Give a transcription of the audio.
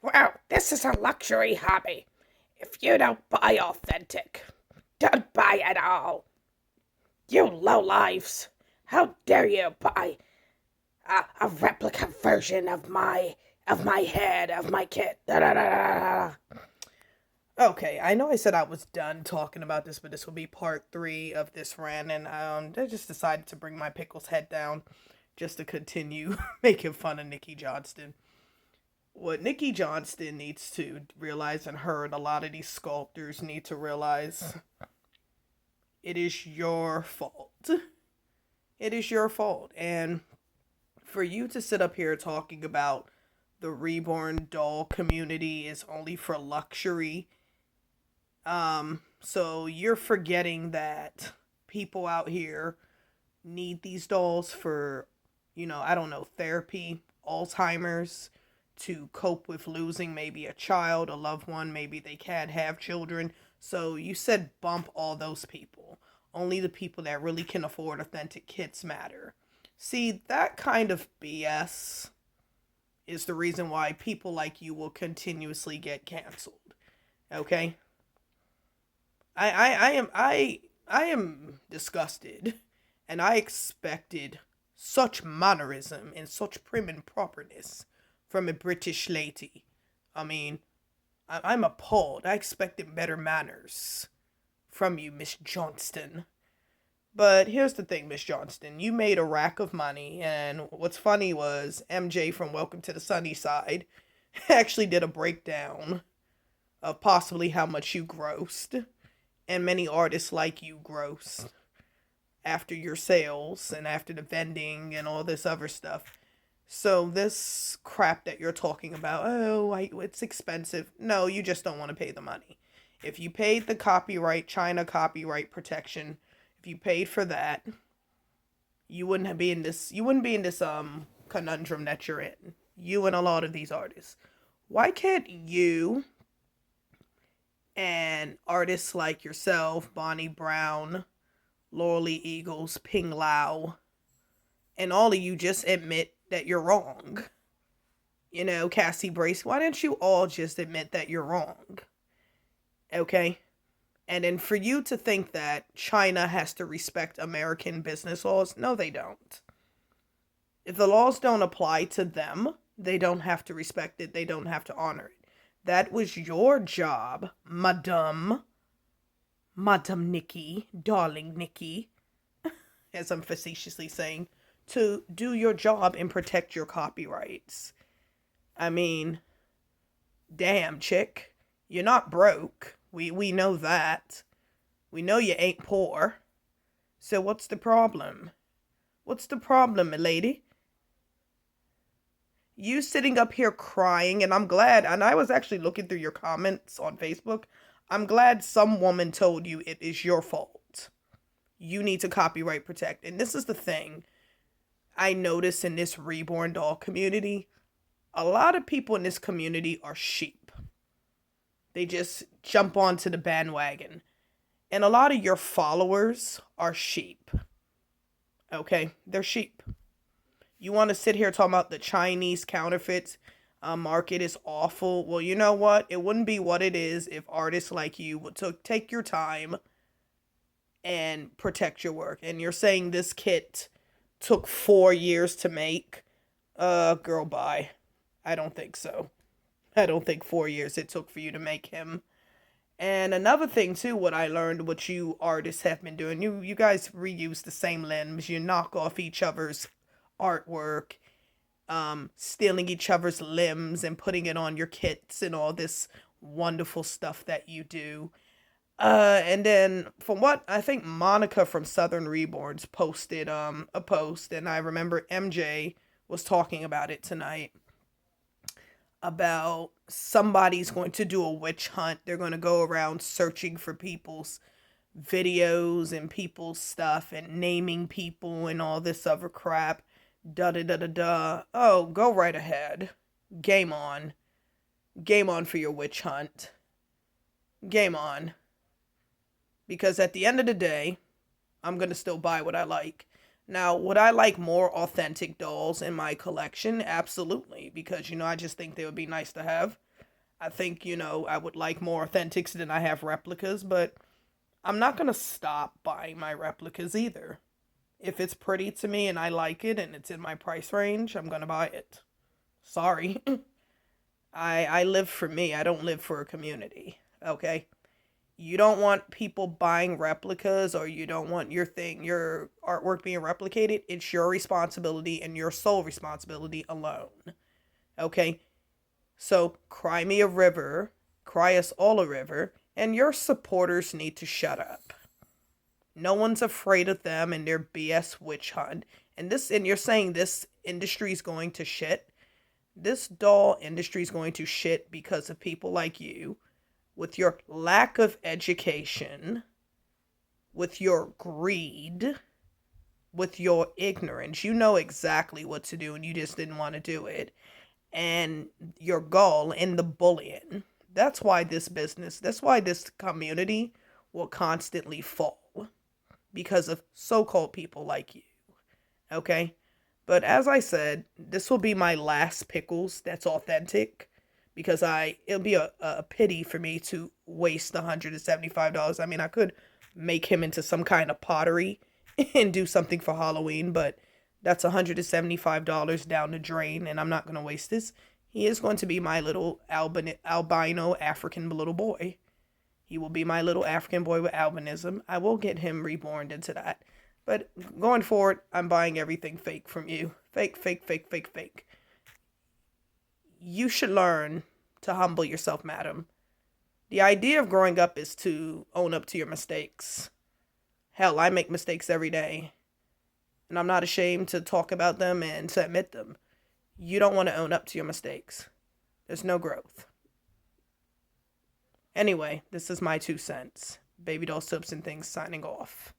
Well, this is a luxury hobby. If you don't buy authentic, don't buy at all. You lowlifes. How dare you buy a replica version of my head, of my kit. Da, da, da, da, da. Okay, I know I said I was done talking about this, but this will be part three of this rant, and I just decided to bring my pickles head down just to continue making fun of Nikki Johnston. What Nikki Johnston needs to realize, and her and a lot of these sculptors need to realize, it is your fault. It is your fault, and for you to sit up here talking about the Reborn doll community is only for luxury. So you're forgetting that people out here need these dolls for, I don't know, therapy, Alzheimer's, to cope with losing maybe a child, a loved one, maybe they can't have children. So you said bump all those people. Only the people that really can afford authentic kits matter. See, that kind of BS is the reason why people like you will continuously get canceled. Okay? I am disgusted, and I expected such mannerism and such prim and properness from a British lady. I mean, I'm appalled. I expected better manners from you, Miss Johnston. But here's the thing, Miss Johnston. You made a rack of money, and what's funny was MJ from Welcome to the Sunny Side actually did a breakdown of possibly how much you grossed, and many artists like you grossed after your sales and after the vending and all this other stuff. So this crap that you're talking about, it's expensive. No, you just don't want to pay the money. If you paid the copyright, China copyright protection, if you paid for that, you wouldn't be in this conundrum that you're in. You and a lot of these artists. Why can't you and artists like yourself, Bonnie Brown, Lorelei Eagles, Ping Lau, and all of you just admit that you're wrong? Cassie Brace, why don't you all just admit that you're wrong? Okay? And then for you to think that China has to respect American business laws, no, they don't. If the laws don't apply to them, they don't have to respect it, they don't have to honor it. That was your job, Madame Nikki, darling Nikki, as I'm facetiously saying, to do your job and protect your copyrights. I mean, damn, chick, you're not broke. We know that. We know you ain't poor. So what's the problem? What's the problem, milady? You sitting up here crying, and I'm glad, and I was actually looking through your comments on Facebook. I'm glad some woman told you it is your fault. You need to copyright protect. And this is the thing I notice in this Reborn doll community. A lot of people in this community are sheep. They just jump onto the bandwagon. And a lot of your followers are sheep. Okay? They're sheep. You want to sit here talking about the Chinese counterfeits market is awful. Well, you know what? It wouldn't be what it is if artists like you would take your time and protect your work. And you're saying this kit took 4 years to make? Girl, bye. I don't think so. I don't think 4 years it took for you to make him. And another thing too, what I learned, what you artists have been doing, you guys reuse the same limbs, you knock off each other's artwork, stealing each other's limbs and putting it on your kits and all this wonderful stuff that you do. And then from what I think Monica from Southern Reborns posted a post, and I remember MJ was talking about it tonight, about somebody's going to do a witch hunt. They're going to go around searching for people's videos and people's stuff and naming people and all this other crap. Da da da da da. Oh, go right ahead. Game on. Game on for your witch hunt. Game on. Because at the end of the day, I'm going to still buy what I like. Now, would I like more authentic dolls in my collection? Absolutely. Because, I just think they would be nice to have. I think, I would like more authentics than I have replicas, but I'm not going to stop buying my replicas either. If it's pretty to me and I like it and it's in my price range, I'm going to buy it. Sorry. I live for me. I don't live for a community. Okay? You don't want people buying replicas, or you don't want your artwork being replicated. It's your responsibility and your sole responsibility alone. Okay? So, cry me a river, cry us all a river, and your supporters need to shut up. No one's afraid of them and their BS witch hunt. And you're saying this industry is going to shit. This doll industry is going to shit because of people like you, with your lack of education, with your greed, with your ignorance. You know exactly what to do and you just didn't want to do it. And your gall and the bullying. That's why this community will constantly fall. Because of so-called people like you. Okay? But as I said, this will be my last pickles that's authentic. Because it'll be a pity for me to waste $175. I mean, I could make him into some kind of pottery and do something for Halloween, but that's $175 down the drain, and I'm not going to waste this. He is going to be my little albino African little boy. He will be my little African boy with albinism. I will get him reborn into that. But going forward, I'm buying everything fake from you. Fake, fake, fake, fake, fake. You should learn to humble yourself, madam. The idea of growing up is to own up to your mistakes. Hell, I make mistakes every day. And I'm not ashamed to talk about them and to admit them. You don't want to own up to your mistakes. There's no growth. Anyway, this is my 2 cents. Baby Doll Soaps and Things signing off.